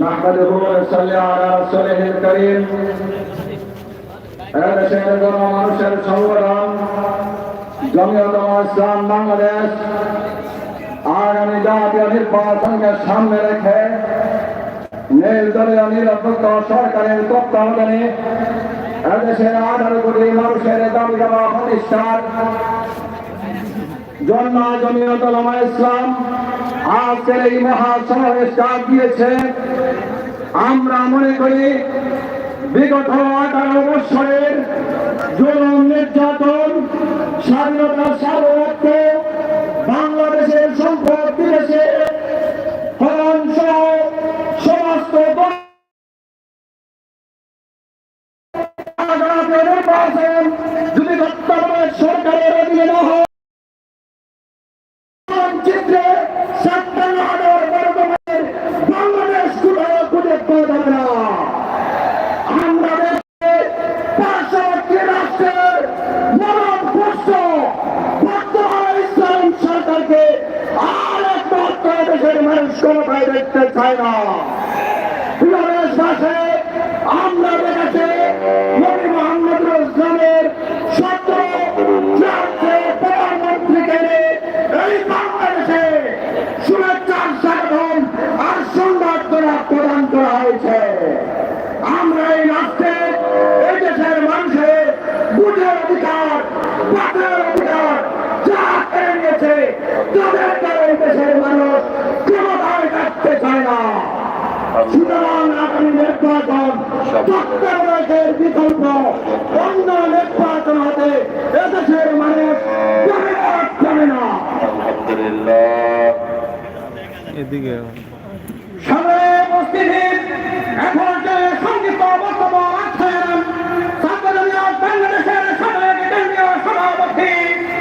نحمده ونصلي على رسوله الكريم এদেশের গণমানুষের সংগঠন জমিয়ত ইসলাম বাংলাদেশ আগামী জাতীয় নির্বাচনকে সামনে রেখে নির্দলীয় নিরপেক্ষ সরকারের তত্ত্বাবধানে এদেশের 18 কোটি মানুষের দাবি দাবা প্রতিষ্ঠার জন্য জমিয়ত ইসলাম আজকের এই মহাসমাবেশ ডাক দিয়েছে। আমরা মনে করি বিগত 18 বছরের জুলুম নির্যাতন স্বাধীনতার সার্বভৌমত্ব বাংলাদেশের সম্পদ বিদেশে হরণ সহ সমস্ত নির্বাচন যদি তত্ত্বাবধায়ক সরকারের অধীনে না হয় চিত্রে বাংলাদেশ কোথাও খুঁজে পাওয়া যাবে না। আমরা পার্শ্ববর্তী রাষ্ট্রের মনোভ্রষ্ট বর্তমান ইসলাম সরকারকে আর একমাত্র দেশের মানুষ ক্ষমতায় দেখতে চায় না। দেশবাসী আমরা দেখেছি নবী মোহাম্মদ ইসলামের 17 প্রধানমন্ত্রীকে এই বাংলাদেশে শুভেচ্ছার স্বাগতম আর সংবর্ধনা প্রদান করা হয়েছে। আমরা এই রাষ্ট্রে এই দেশের মানুষের বুঝের অধিকার বাতের অধিকার যা কেড়ে নিয়েছে তাদের দ্বারা এই দেশের মানুষ ক্ষমতায় থাকতে চায় না। সুতরাং আগামী নির্বাচন তত্ত্বাবধায়কের বিকল্প অন্য নির্বাচন হতে এদেশের মানুষ জানে না। এদিকে সামনে উপস্থিতি এখন যে সংক্ষিপ্ত বক্তব্য রাখছেন বাংলাদেশের সাবেক কেন্দ্রীয় সভাপতি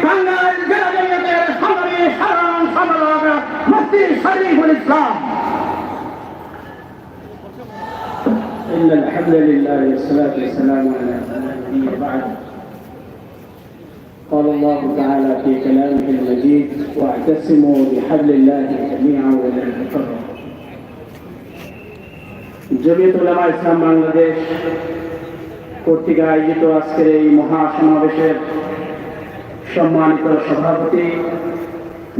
টাঙ্গাইল জেলা জমিয়তের সংগ্রামী সাধারণ সম্পাদক মুফতি শরীফুল ইসলাম। إن الحمد لله والصلاة والسلام على نبينا بعد. قال الله تعالى في كلامه المجيد واعتصموا بحبل الله جميعا ولا تفرقوا. জমিয়ত উলামা ইসলাম বাংলাদেশ কর্তৃক আয়োজিত আজকের এই মহাসমাবেশের সম্মানিত সভাপতি,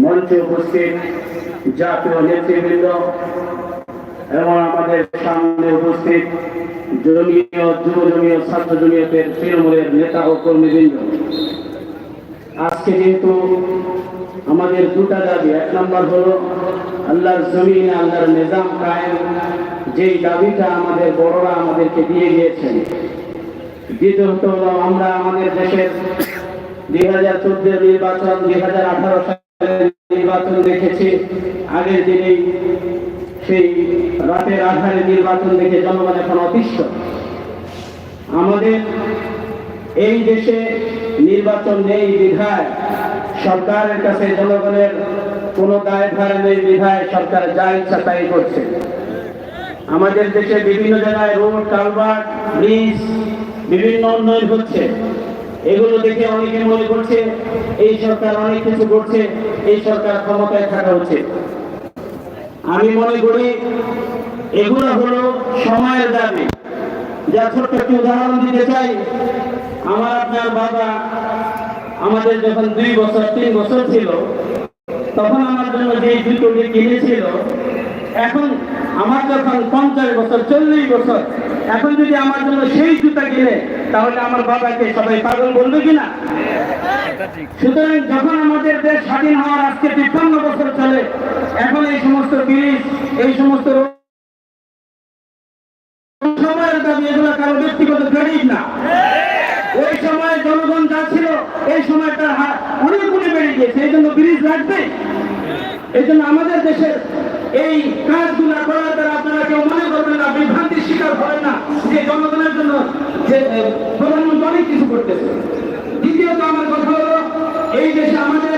মঞ্চে উপস্থিত জাতীয় নেতৃবৃন্দ এবং আমাদের সামনে উপস্থিত জমিয়ত, যুব জমিয়ত, ছাত্র জমিয়তের তৃণমূলের নেতা ও কর্মীবৃন্দ, আজকে যেহেতু আমাদের দুটা দাবি, এক নম্বর হলো আল্লাহর জমিন আল্লাহর নিজাম কায়েম, যেই দাবিটা আমাদের বড়রা আমাদেরকে দিয়ে গিয়েছেন। দ্বিতীয়ত হলো আমরা আমাদের দেশের 2014 নির্বাচন, 2018 সালের নির্বাচন দেখেছি। আগের দিনেই সেই রাতের আধারে নির্বাচন দেখে জনগণ এখন অতিষ্ঠ। আমাদের এই দেশে নির্বাচন নেই বিধায় সরকারের কাছে জনগণের কোনো দায়ভার নেই বিধায় সরকার যা ইচ্ছা তাই করছে। আমাদের দেশে বিভিন্ন জায়গায় রোড, কালভার্ট, ব্রিজ, বিভিন্ন উন্নয়ন হচ্ছে। এগুলো দেখে অনেকে মনে করছে এই সরকার অনেক কিছু করছে, এই সরকার ক্ষমতায় থাকা উচিত। আমি মনে করি এগুলো হলো সময়ের দাবি। যা ছোট্ট একটি উদাহরণ দিতে চাই, আমার আপনার বাবা আমাদের যখন 2 বছর 3 বছর ছিল তখন আমার জন্য যে জুতোটি কিনেছিল, এখন আমার যখন 50 বছর 40 বছর, এখন যদি আমার জন্য সেই জুতা কিনে তাহলে আমার বাবাকে সবাই পাগল বলবে কিনা? সুতরাং যখন আমাদের দেশ স্বাধীন হওয়ার আজকে 53 বছর চলে, এখন এই সমস্ত ব্রিজ, এই সমস্ত সময়ের দাবি, এগুলো কারো ব্যক্তিগত ক্রেডিট না। ওই সময় জনগণ যা ছিল এই সময়টা অনেক গুণে বেড়ে গিয়েছে, এই জন্য ব্রিজ লাগবে। এই জন্য আমাদের দেশের এই কাজগুলো করার দ্বারা আপনারা কেউ মনে করবেন না, বিভ্রান্তির শিকার হবেন না যে জনগণের জন্য যে প্রধানমন্ত্রী অনেক কিছু করতেছে। দ্বিতীয়ত আমার কথা হলো, এই দেশে আমাদের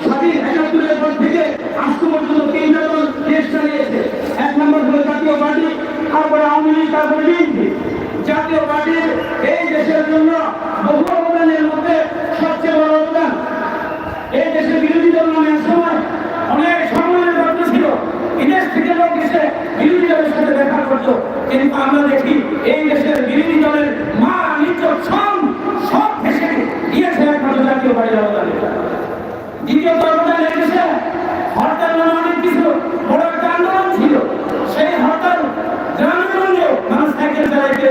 স্বাধীন 71 জাতীয় পার্টির এই দেশের জন্য বহু অবদানের মধ্যে সবচেয়ে বড় অবদান। এই দেশের বিরোধী দল নামে সময় অনেক সম্মানের পাত্র ছিল, বিদেশ থেকে লোক এসে বিরোধী দলের সাথে দেখা করতো, কিন্তু আমরা দেখি এই দেশের বিরোধী দলের মা নিত্য সব ভেসে দিয়েছে একমাত্র জাতীয় পার্টির অবদানে। দ্বিতীয়ত অবদান এই দেশে হরতাল নামে অনেক কিছু বড় একটা আন্দোলন ছিল, সেই হরতাল গ্রামে মানুষ সাইকেল চালাইতে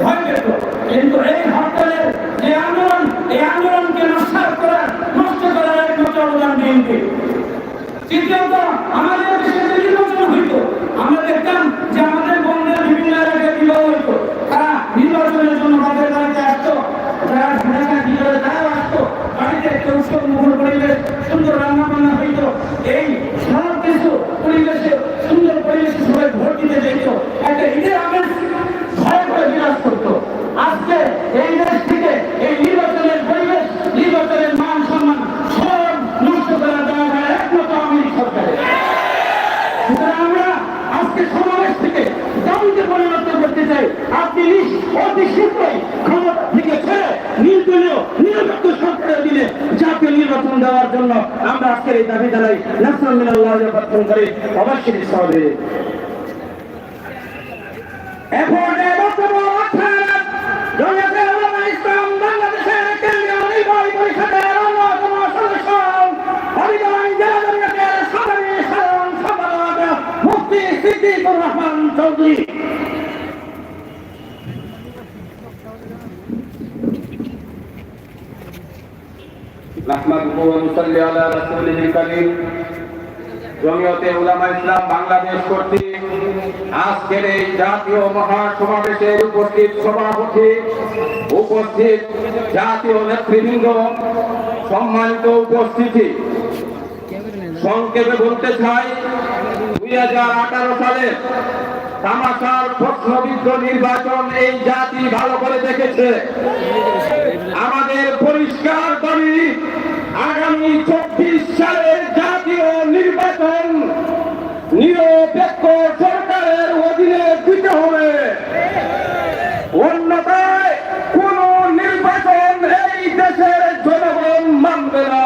ভয় পেত, কিন্তু এই হরতালের যে আন্দোলন, এই আন্দোলনকে নষ্ট করার একমাত্র অবদান বিএনপি। তৃতীয়ত আমাদের দেশে যে নির্বাচন হইত, আমরা দেখতাম যে আমাদের বন্ধের বিভিন্ন এলাকায় বিবাহ হইত, তারা নির্বাচনের জন্য বাপের বাড়িতে আসতো, যারা ঢাকা ভিতরে তারাও আসতো, বাড়িতে একটা উৎসব মুখর পরিবেশ, সুন্দর রান্না বান্না হইত, এই সব কিছু পরিবেশে সুন্দর পরিবেশে সবাই ভোট দিতে যেত, একটা ঈদের আমেজ ভয় করে বিরাজ করতো। আজকে এই দেশ থেকে এই নির্বাচনের পরিবেশ, নির্বাচনের মান সম্মান সব নষ্ট করা দেওয়া হয় একমাত্র আওয়ামী লীগ সরকারের। সুতরাং আমরা আজকে সমাবেশ থেকে দাবিতে পরিণত করতে চাই, আপনি অতি শীঘ্রই ক্ষমতা থেকে ছেড়ে নির্দলীয় নিরপেক্ষ সরকারের দিনে জাতীয় নির্বাচন দেওয়ার জন্য আমরা আজকের এই দাবি জানাই। নাসরুল মিনাল্লাহ প্রদান করে অবশ্যই সহজে এখন বক্তব্য রাখছেন জমিয়তে উলামা ইসলাম বাংলাদেশের কেন্দ্রীয় নির্বাহী পরিষদের অন্যতম সদস্য হবিগঞ্জ জেলা জমিয়তের সাধারণ সম্পাদক মুফতি সিদ্দিকুর রহমান চৌধুরী। নাহমাদুহু ওয়া নুসাল্লি আলা রাসূলিল কারীম। জমিয়তে উলামা ইসলাম বাংলাদেশ কর্তৃক আজকের এই জাতীয় মহাসমাবেশের উপস্থিত সভাপতি, উপস্থিত জাতীয় নেতৃবৃন্দ, সম্মানিত উপস্থিতি, সংক্ষেপে বলতে চাই 2018 সালে তামাশার প্রশ্নবিদ্ধ নির্বাচন এই জাতি ভালো করে দেখেছে। আমাদের পরিষ্কার দাবি, আগামী 24 সালের জাতীয় নির্বাচন নিরপেক্ষ সরকারের অধীনে দিতে হবে, অন্যথায় কোন নির্বাচন এই দেশের জনগণ মানবে না।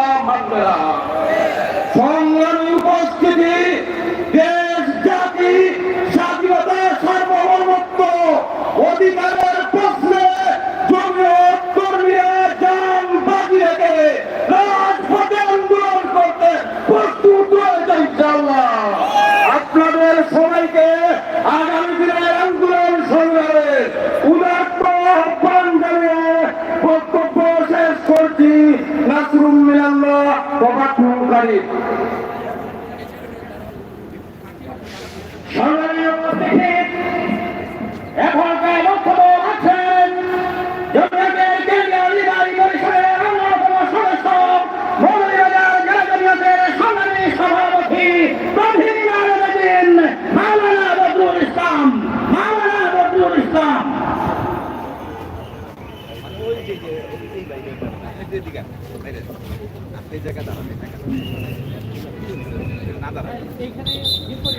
সংগ্রামী উপস্থিতি, দেশ জাতি স্বাধীনতা সার্বভৌমত্ব অধিকারের প্রশ্নে জমিয়ত কর্মীরা জান বাজি রেখে রাজপথে আন্দোলন করতে প্রস্তুত রয়েছে ইনশাআল্লাহ। আপনাদের সবাইকে আগামী দিনের আন্দোলন সংগ্রামের উদাত্ত আহ্বান জানিয়ে বক্তব্য শেষ করছি। নাসরুল মিনাল্লাহ প্রদান করে সম্মানীয় উপস্থিতি, এখনকার বক্তব্য রাখছেন জমিয়তের কেন্দ্রীয় নির্বাহী পরিষদের অন্যতম সদস্য মৌলভীবাজার জেলা জমিয়তের সম্মানী সভাপতি প্রধান আলমদিন মাওলানা বদরুল ইসলাম।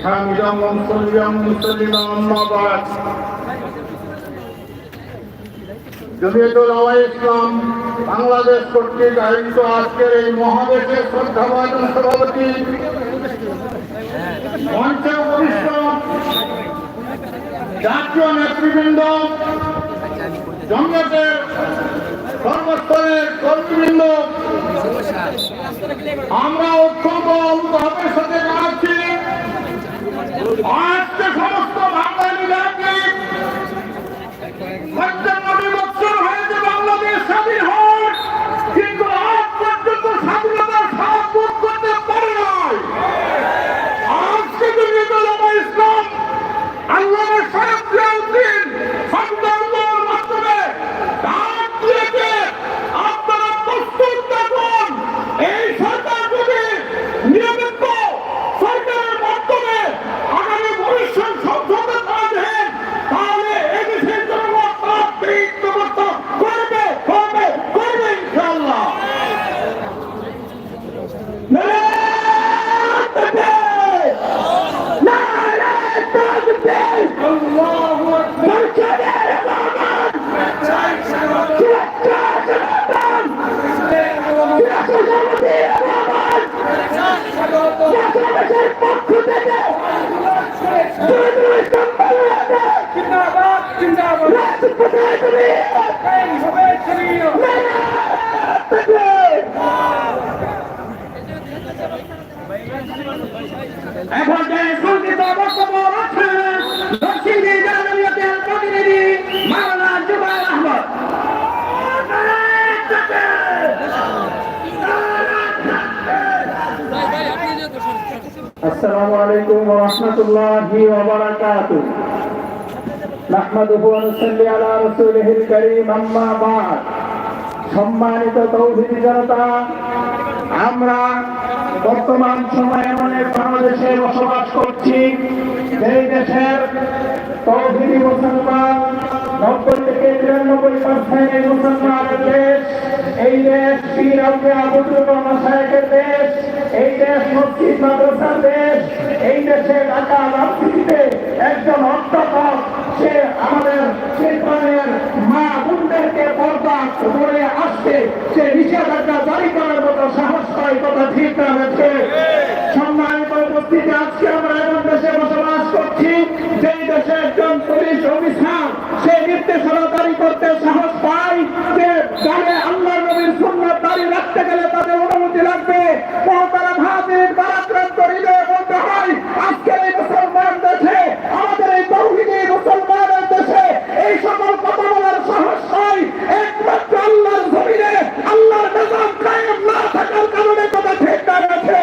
حامدا ومصليا مسلما اما بعد জমিয়তে উলামা ইসলাম বাংলাদেশ কর্তৃক আয়োজিত আজকের এই মহাদেশের শ্রদ্ধাভাজন সভাপতি, মঞ্চে উপবিষ্ট জাতীয় নেতৃবৃন্দ, জমিয়তের সর্বস্তরের কর্মীবৃন্দ, আমরা অত্যন্ত অনুতাপের সাথে জানাচ্ছি আজকে সমস্ত বাঙালিরাকে 55 বছর হয়েছে বাংলাদেশ স্বাধীন হয়, কিন্তু আজ পর্যন্ত স্বাধীনতার স্বাদ ভোগ করতে পারে নাই। আজকে জমিয়তে উলামা ইসলাম আল্লামা শরীফ জিয়াউদ্দিন সন্তানদের মাধ্যমে ডাক দিয়েছে, আপনারা প্রস্তুত থাকুন, এই সরকার যদি বাংলাদেশের পক্ষ থেকে এখন যে সংক্ষিপ্ত বক্তব্য রাখছেন দক্ষিণী জাতীয়তার প্রতিনিধি মাওলানা জুবায়ের আহমদ। আসসালামু আলাইকুম ওয়া রাহমাতুল্লাহি ওয়া বারাকাতুহু। নাহমাদুহু ওয়া নুসাল্লি আলা রাসূলিহিল কারীম, আম্মা বা'দ। সম্মানিত তৌহিদি জনতা, আমরা বর্তমান সময়ে এমন এক বাংলাদেশে বসবাস করছি যেই দেশের তৌহিদি মুসলমান 90 থেকে 93% মুসলমানের দেশ। এই দেশ পীর আউলিয়া বুজুর্গ মাশায়েখের দেশ। এই দেশ মসজিদ মাদ্রাসার দেশ। এই দেশে ঢাকা রাজনীতিতে একজন অধ্যাপক সে আমাদের শিল্পের মা বোনদেরকে পর্দা করে আসছে, সে নিষেধাজ্ঞা জারি করার মতো সাহস পায়, কথা ঠিক না হচ্ছে। সম্মানিত উপস্থিতি, আজকে আমরা এমন দেশে বসবাস করছি যেই দেশে একজন পুলিশ অফিসার সে নির্দেশনা জারি করতে সাহস পায় যে গায়ে আল্লাহ নবীর সুন্নাত দাঁড়িয়ে রাখতে গেলে তাদের অনুমতি লাগবে। মহতারাম হাজির, বারাক্রান্ত হৃদয়ে বলতে হয়, আজকের এই মুসলমান দেশে, আমাদের এই তৌহিদি মুসলমানের দেশে এই সকল কথা বলার সাহস হয় একমাত্র আল্লাহর জমিনে। আল্লাহর নিজাম কায়েম না থাকার কারণে, কথা ঠিক না আছে।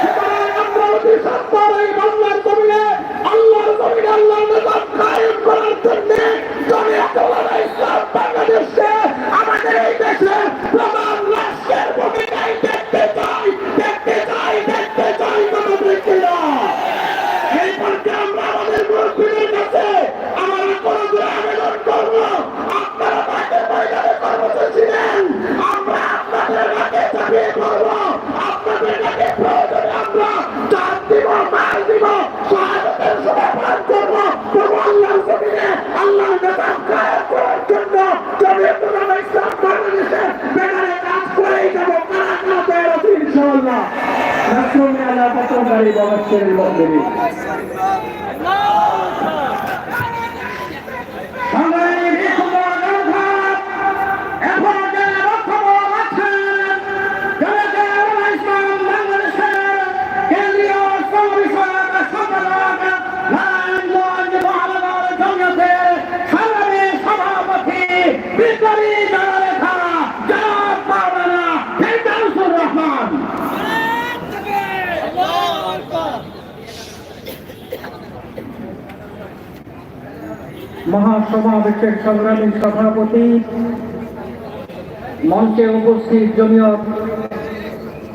সুতরাং আমরা অতি সত্বর এই বাংলার জমিনে আল্লাহর জমিনে আল্লাহর নিজাম কায়েম করার জন্য জমিয়তে উলামা ইসলাম বাংলাদেশে আমাদের এই দেশে প্রধান রাষ্ট্রের ভূমিকায় দেখতে চাই, দেখতে চাই, দেখতে চাই, কথা ঠিক কিনা? এই পর্যায়ে আমরা আমাদের মুরব্বীদের কাছে আমরা কোনো আবেদন করবো, আপনারা মাঠে ময়দানে কর্মসূচি নেন, আমরা আপনাদের মাঠে চাপিয়ে পড়বো, আপনাদের কাছে প্রয়োজনে আমরা চাপ দিব, মাল দিব, শাহাদাতের সময় পান করবো। তবু আল্লাহর জমিনে আল্লাহর নিজাম কায়েম করার জন্য জমিয়তে উলামা ইসলাম বাংলাদেশের ব্যানারে কাজ করেই যাবো। কারা কারা তৈরি আছে ইনশাআল্লাহ। নাসরুল আল্লাহ পত্রকারী বংশের মন্দিরে মহাসমাবেশের সংগ্রামী সভাপতি, মঞ্চে উপস্থিত জমিয়ত